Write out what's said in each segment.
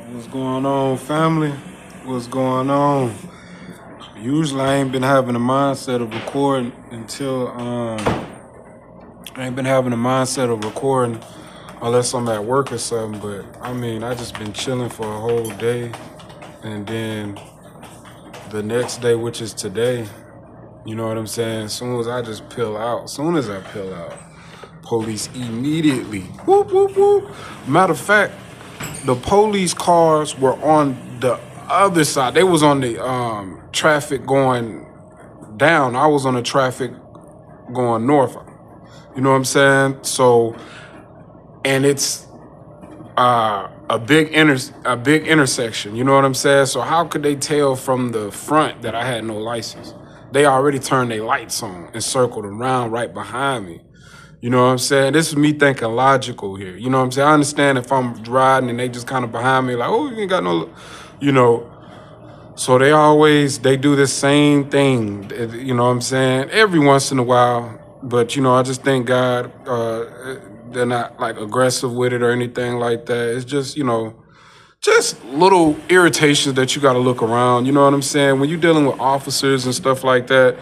What's going on, family? What's going on? Usually, I ain't been having a mindset of recording until I ain't been having a mindset of recording unless I'm at work or something. But I mean, I just been chilling for a whole day, and then the next day, which is today, you know what I'm saying? Soon as I just peel out, police immediately. Whoop whoop whoop. Matter of fact, the police cars were on the other side. They was on the traffic going down. I was on the traffic going north. You know what I'm saying? So, and it's a big intersection. You know what I'm saying? So how could they tell from the front that I had no license? They already turned their lights on and circled around right behind me. You know what I'm saying? This is me thinking logical here. You know what I'm saying? I understand if I'm riding and they just kind of behind me like, oh, you ain't got no, you know. So they do the same thing. You know what I'm saying? Every once in a while. But, you know, I just thank God they're not like aggressive with it or anything like that. It's just, you know, just little irritations that you got to look around. You know what I'm saying? When you're dealing with officers and stuff like that,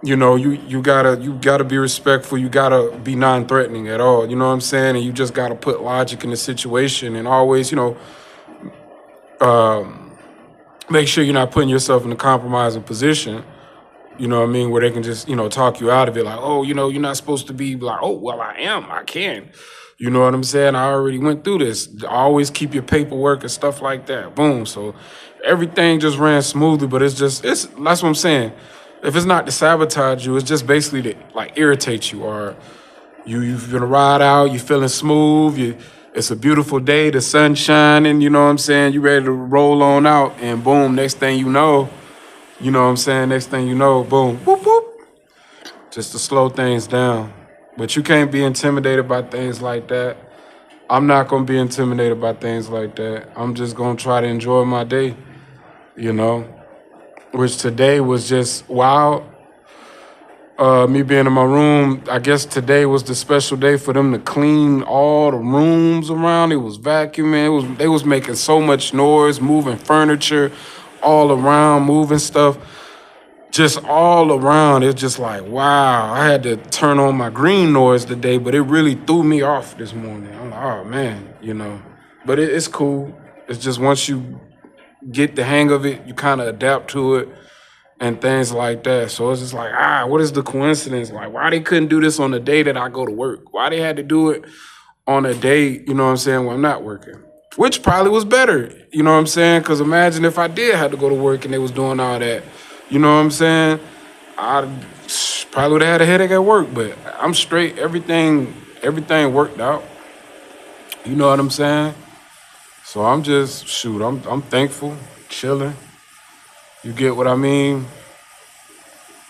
you know, you gotta be respectful. You gotta be non-threatening at all. You know what I'm saying? And you just gotta put logic in the situation and always, you know, make sure you're not putting yourself in a compromising position. You know what I mean? Where they can just, you know, talk you out of it. Like, oh, you know, you're not supposed to be like, oh, well, I am. I can. You know what I'm saying? I already went through this. Always keep your paperwork and stuff like that. Boom. So everything just ran smoothly, but it's that's what I'm saying. If it's not to sabotage you, it's just basically to like irritate you, or you've been a ride out, you feeling smooth, it's a beautiful day, the sun shining, you know what I'm saying? You ready to roll on out, and boom, next thing you know what I'm saying? Next thing you know, boom, whoop whoop, just to slow things down. But you can't be intimidated by things like that. I'm not gonna be intimidated by things like that. I'm just gonna try to enjoy my day, you know, which today was just wild. Me being in my room, I guess today was the special day for them to clean all the rooms around. It was vacuuming. They was making so much noise, moving furniture all around, moving stuff just all around. It's just like, wow. I had to turn on my green noise today, but it really threw me off this morning. I'm like, oh man, you know. But it's cool. It's just once you get the hang of it, you kind of adapt to it and things like that. So it's just like, what is the coincidence? Like, why they couldn't do this on the day that I go to work? Why they had to do it on a day, you know what I'm saying, when I'm not working? Which probably was better, you know what I'm saying? Because imagine if I did have to go to work and they was doing all that, you know what I'm saying? I probably would have had a headache at work, but I'm straight. Everything worked out. You know what I'm saying? So I'm just, I'm thankful, chilling. You get what I mean?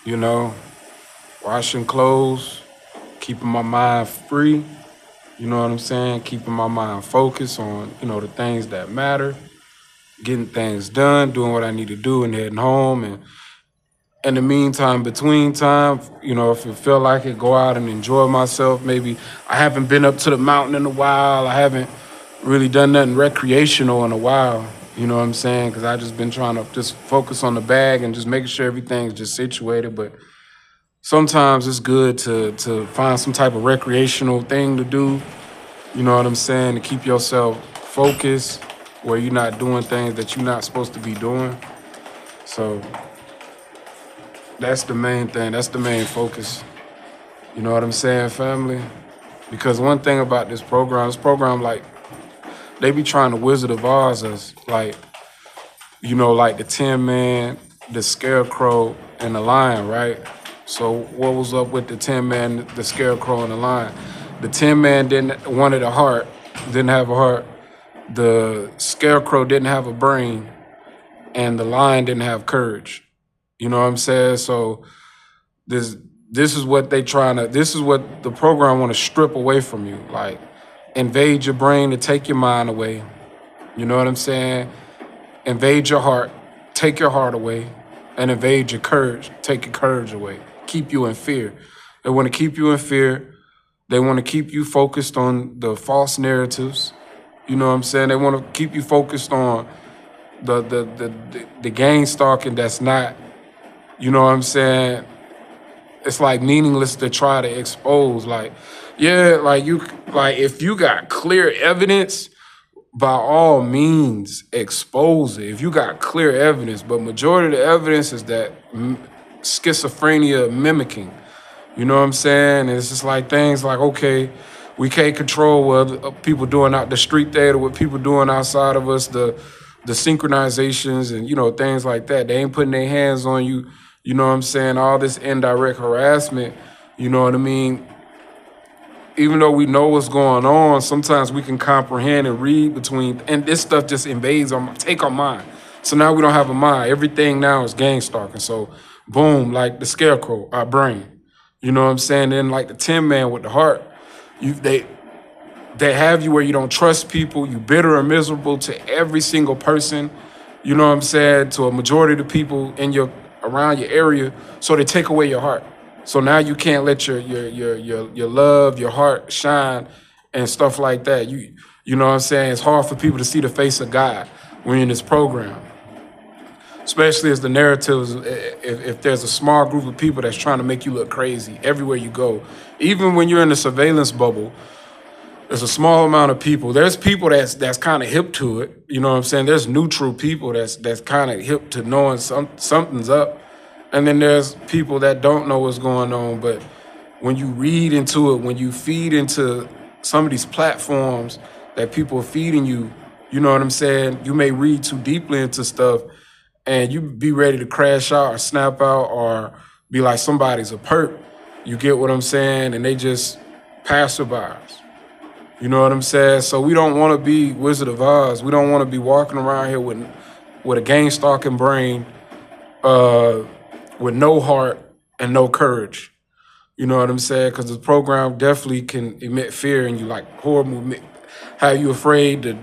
You know, washing clothes, keeping my mind free. You know what I'm saying? Keeping my mind focused on, you know, the things that matter, getting things done, doing what I need to do, and heading home. And in the meantime, between time, you know, if it feel like it, go out and enjoy myself. Maybe I haven't been up to the mountain in a while. I haven't really done nothing recreational in a while. You know what I'm saying? Because I just been trying to just focus on the bag and just making sure everything's just situated. But sometimes it's good to find some type of recreational thing to do. You know what I'm saying? To keep yourself focused where you're not doing things that you're not supposed to be doing. So that's the main thing. That's the main focus. You know what I'm saying, family? Because one thing about this program, like, they be trying to Wizard of Oz us, like, you know, like the Tin Man, the Scarecrow, and the Lion, right? So what was up with the Tin Man, the Scarecrow, and the Lion? The Tin Man wanted a heart, didn't have a heart. The Scarecrow didn't have a brain, and the Lion didn't have courage. You know what I'm saying? So this this is what this is what the program want to strip away from you, like invade your brain to take your mind away. You know what I'm saying? Invade your heart, take your heart away, and invade your courage, take your courage away. Keep you in fear. They want to keep you in fear. They want to keep you focused on the false narratives. You know what I'm saying? They want to keep you focused on the gang stalking that's not, you know what I'm saying? It's like meaningless to try to expose. Like, yeah, like if you got clear evidence, by all means expose it. If you got clear evidence, but majority of the evidence is that schizophrenia mimicking. You know what I'm saying? And it's just like things like, okay, we can't control what people doing out the street theater, what people doing outside of us, the synchronizations and, things like that. They ain't putting their hands on you. You know what I'm saying? All this indirect harassment, you know what I mean? Even though we know what's going on, sometimes we can comprehend and read between, and this stuff just invades take our mind. So now we don't have a mind. Everything now is gang stalking. So boom, like the scarecrow, our brain. You know what I'm saying? Then like the Tin Man with the heart, they have you where you don't trust people. You bitter and miserable to every single person. You know what I'm saying? To a majority of the people around your area. So they take away your heart. So now you can't let your love, your heart shine and stuff like that. You know what I'm saying? It's hard for people to see the face of God when you're in this program. Especially as the narratives, if there's a small group of people that's trying to make you look crazy everywhere you go. Even when you're in the surveillance bubble, there's a small amount of people. There's people that's kind of hip to it. You know what I'm saying? There's neutral people that's kind of hip to knowing something's up. And then there's people that don't know what's going on. But when you read into it, when you feed into some of these platforms that people are feeding you, you know what I'm saying? You may read too deeply into stuff and you be ready to crash out or snap out or be like somebody's a perp. You get what I'm saying? And they just passerbys. You know what I'm saying? So we don't want to be Wizard of Oz. We don't want to be walking around here with a gang stalking brain, with no heart and no courage. You know what I'm saying? Because the program definitely can emit fear in you, like horrible, have you afraid to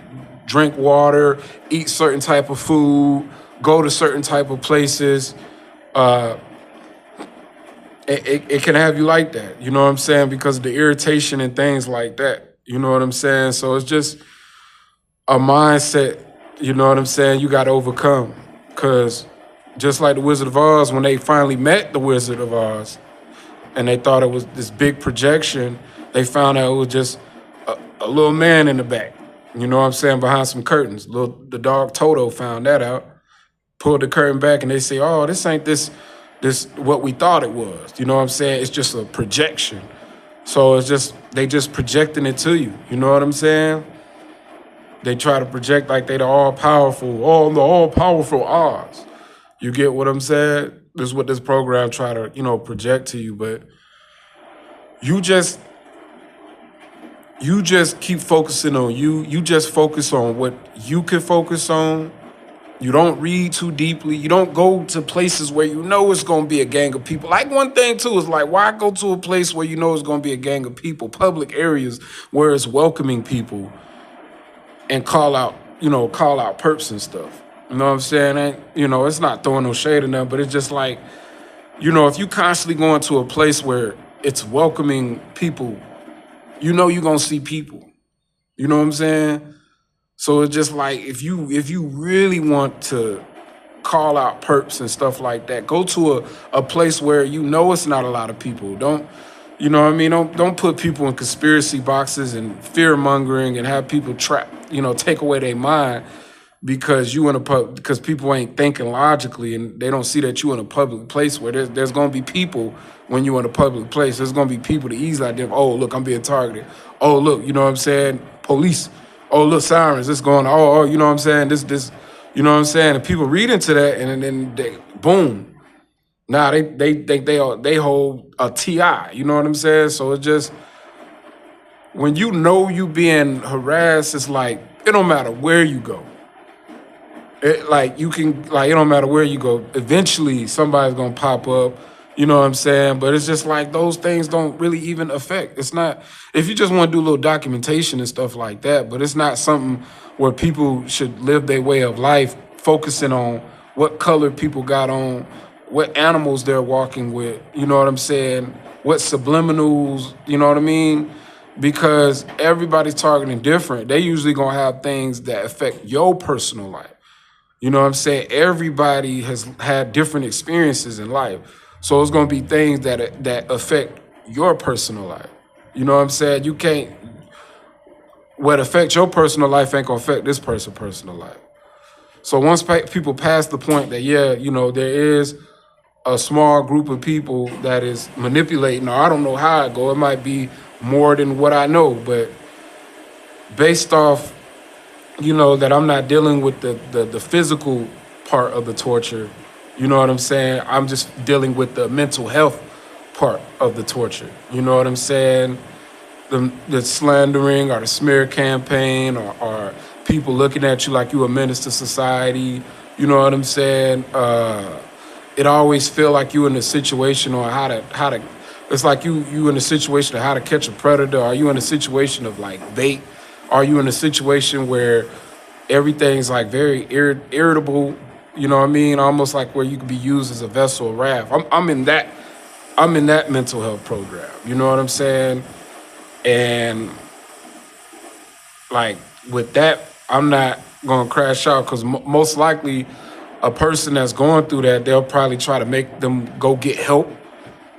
drink water, eat certain type of food, go to certain type of places. It can have you like that. You know what I'm saying? Because of the irritation and things like that. You know what I'm saying? So it's just a mindset, you know what I'm saying, you got to overcome. Because just like the Wizard of Oz, when they finally met the Wizard of Oz and they thought it was this big projection, they found out it was just a little man in the back, you know what I'm saying, behind some curtains. The dog Toto found that out, pulled the curtain back, and they say, oh, this ain't this what we thought it was. You know what I'm saying? It's just a projection. So it's just, they just projecting it to you. You know what I'm saying? They try to project like they the all-powerful Oz. You get what I'm saying? This is what this program try to, project to you. But you just keep focusing on you. You just focus on what you can focus on. You don't read too deeply. You don't go to places where you know it's going to be a gang of people. Like one thing, too, is like, why go to a place where you know it's going to be a gang of people, public areas where it's welcoming people, and call out perps and stuff. You know what I'm saying? And, it's not throwing no shade in them, but it's just like, if you constantly going to a place where it's welcoming people, you're going to see people. You know what I'm saying? So it's just like, if you really want to call out perps and stuff like that, go to a place where it's not a lot of people. Don't, you know what I mean? Don't put people in conspiracy boxes and fear mongering and have people trapped, take away their mind because because people ain't thinking logically and they don't see that you in a public place where there's gonna be people when you're in a public place. There's gonna be people to easily identify, oh, look, I'm being targeted. Oh, look, you know what I'm saying? Police. Oh, look, sirens, it's going, oh, you know what I'm saying? This, you know what I'm saying? And people read into that and then they, boom. Now they think they hold a TI, you know what I'm saying? So it's just, when you being harassed, it's like, it don't matter where you go. It don't matter where you go. Eventually somebody's gonna pop up, you know what I'm saying? But it's just like, those things don't really even affect. It's not, if you just want to do a little documentation and stuff like that, but it's not something where people should live their way of life focusing on what color people got on, what animals they're walking with, you know what I'm saying? What subliminals, you know what I mean? because everybody's targeting different. They usually gonna have things that affect your personal life. You know what I'm saying? Everybody has had different experiences in life. So it's gonna be things that affect your personal life. You know what I'm saying? You can't what affects your personal life ain't gonna affect this person's personal life. So once people pass the point that, yeah, there is a small group of people that is manipulating, or I don't know how it go. It might be more than what I know, but based off, that I'm not dealing with the physical part of the torture, you know what I'm saying? I'm just dealing with the mental health part of the torture. You know what I'm saying? The slandering or the smear campaign or people looking at you like you a menace to society. You know what I'm saying? It always feel like you in a situation on how to. It's like you in a situation of how to catch a predator. Are you in a situation of like bait? Are you in a situation where everything's like very irritable? You know what I mean? Almost like where you could be used as a vessel of wrath. I'm in that. I'm in that mental health program. You know what I'm saying? And like with that, I'm not gonna crash out because most likely a person that's going through that, they'll probably try to make them go get help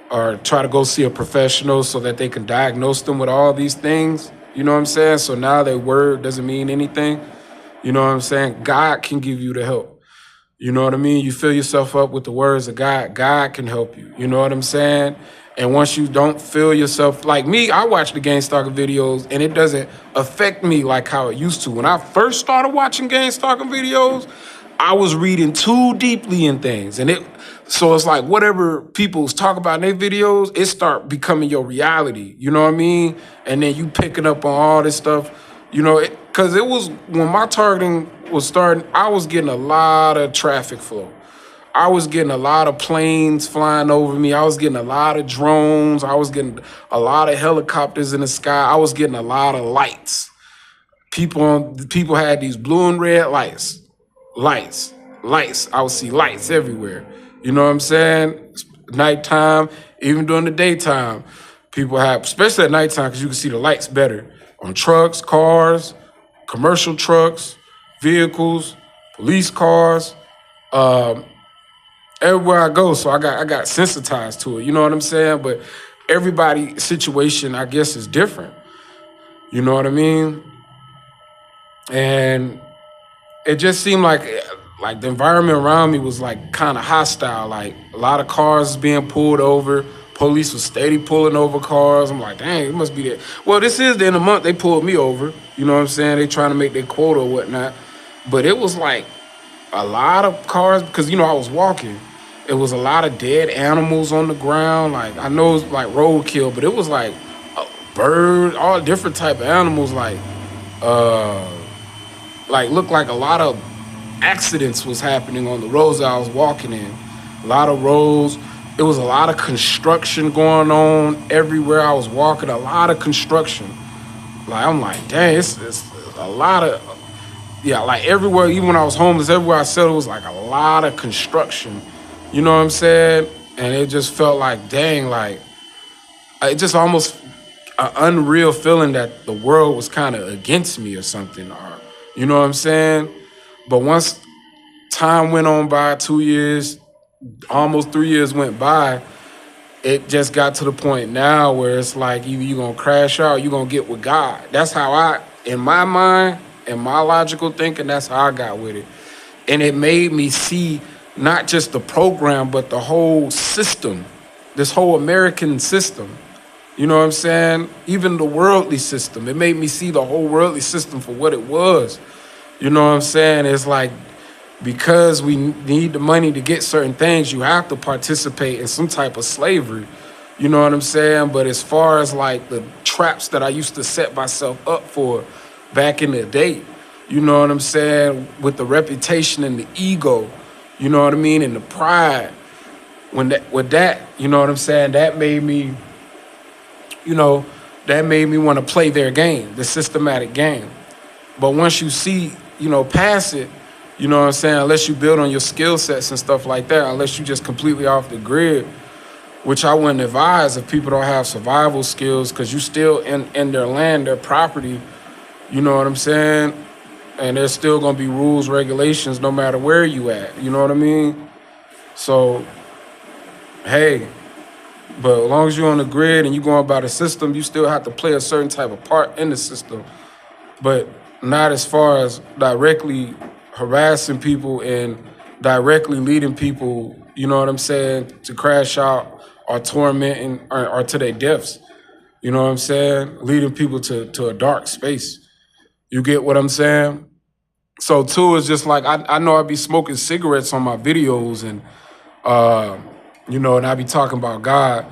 or try to go see a professional so that they can diagnose them with all these things. You know what I'm saying? So now their word doesn't mean anything. You know what I'm saying? God can give you the help. You know what I mean? You fill yourself up with the words of God. God can help you. You know what I'm saying? And once you don't feel yourself, like me, I watch the Gang Stalker videos and it doesn't affect me like how it used to. When I first started watching Gang Stalker videos, I was reading too deeply in things. So it's like whatever people talk about in their videos, it start becoming your reality. You know what I mean? And then you picking up on all this stuff, because it was when my targeting was starting, I was getting a lot of traffic flow. I was getting a lot of planes flying over me. I was getting a lot of drones. I was getting a lot of helicopters in the sky. I was getting a lot of lights. People had these blue and red lights. Lights. I would see lights everywhere. You know what I'm saying? Nighttime, even during the daytime, people have, especially at nighttime, because you can see the lights better on trucks, cars, commercial trucks, vehicles, police cars. Everywhere I go, so I got sensitized to it. You know what I'm saying? But everybody's situation, I guess, is different. You know what I mean? And it just seemed like the environment around me was like kind of hostile. Like a lot of cars being pulled over. Police was steady pulling over cars. I'm like, dang, it must be that. Well, this is the end of the month. They pulled me over. You know what I'm saying? They trying to make their quota or whatnot. But it was like a lot of cars because, I was walking. It was a lot of dead animals on the ground. Like, I know it's like roadkill, but it was like a bird, all different type of animals. Like looked like a lot of accidents was happening on the roads that I was walking in. A lot of roads. It was a lot of construction going on everywhere I was walking. A lot of construction. Like, I'm like, dang, it's a lot of, yeah, like everywhere, even when I was homeless, everywhere I settled was like a lot of construction. You know what I'm saying? And it just felt like, dang, like, it just almost an unreal feeling that the world was kind of against me or something. Or, you know what I'm saying? But once time went on by, 2 years, almost 3 years went by, it just got to the point now where it's like either you're going to crash out or you're going to get with God. That's how in my mind, in my logical thinking, that's how I got with it. And it made me see not just the program, but the whole system, this whole American system. You know what I'm saying? Even the worldly system. It made me see the whole worldly system for what it was. You know what I'm saying? It's like, because we need the money to get certain things, you have to participate in some type of slavery. You know what I'm saying? But as far as like the traps that I used to set myself up for back in the day, you know what I'm saying? With the reputation and the ego, you know what I mean? And the pride. With that, you know what I'm saying? That made me want to play their game, the systematic game. But once you see, past it, you know what I'm saying? Unless you build on your skill sets and stuff like that, unless you just completely off the grid, which I wouldn't advise if people don't have survival skills, because you still in their land, their property, you know what I'm saying? And there's still gonna be rules, regulations, no matter where you at, you know what I mean? So, hey, but as long as you're on the grid and you're going by the system, you still have to play a certain type of part in the system, but not as far as directly harassing people and directly leading people, you know what I'm saying, to crash out or tormenting or to their deaths. You know what I'm saying? Leading people to a dark space. You get what I'm saying? So too, it's just like I know I be smoking cigarettes on my videos and uh, and I be talking about God.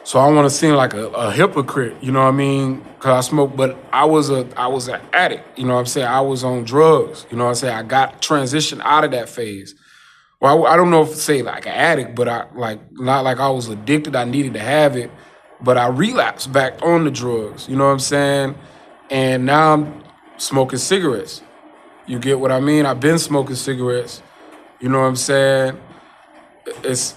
So I want to seem like a hypocrite, you know what I mean? Cause I smoke, but I was an addict, you know what I'm saying? I was on drugs, you know what I'm saying? I got transitioned out of that phase. Well, I don't know if to say like an addict, but I like not like I was addicted. I needed to have it, but I relapsed back on the drugs. You know what I'm saying? And now I'm smoking cigarettes. You get what I mean? I've been smoking cigarettes. You know what I'm saying? It's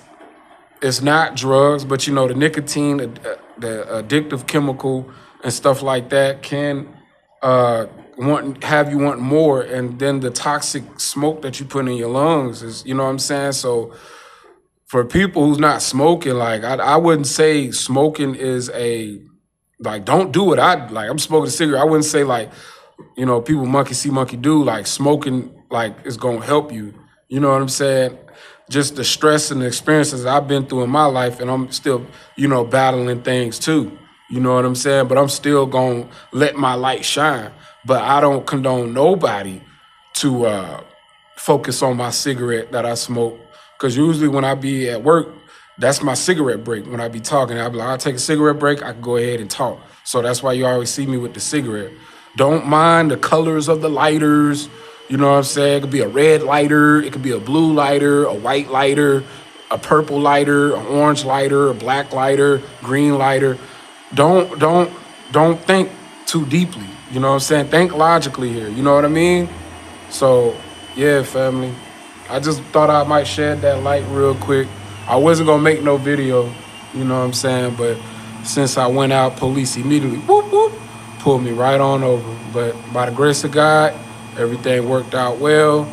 it's not drugs, but the nicotine, the addictive chemical and stuff like that can have you want more, and then the toxic smoke that you put in your lungs is, you know what I'm saying. So for people who's not smoking, like I wouldn't say smoking is a like don't do it. I like I'm smoking a cigarette. I wouldn't say like people monkey see monkey do, like smoking like is gonna help you. You know what I'm saying? Just the stress and the experiences I've been through in my life, and I'm still, battling things too. You know what I'm saying? But I'm still gonna let my light shine. But I don't condone nobody to focus on my cigarette that I smoke. Cause usually when I be at work, that's my cigarette break. When I be talking, I be like, I'll take a cigarette break, I can go ahead and talk. So that's why you always see me with the cigarette. Don't mind the colors of the lighters. You know what I'm saying? It could be a red lighter, it could be a blue lighter, a white lighter, a purple lighter, an orange lighter, a black lighter, green lighter. Don't think too deeply. You know what I'm saying? Think logically here. You know what I mean? So yeah, family. I just thought I might shed that light real quick. I wasn't gonna make no video, you know what I'm saying? But since I went out, police immediately whoop whoop pulled me right on over. But by the grace of God, everything worked out well,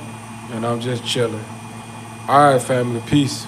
and I'm just chilling. All right, family, peace.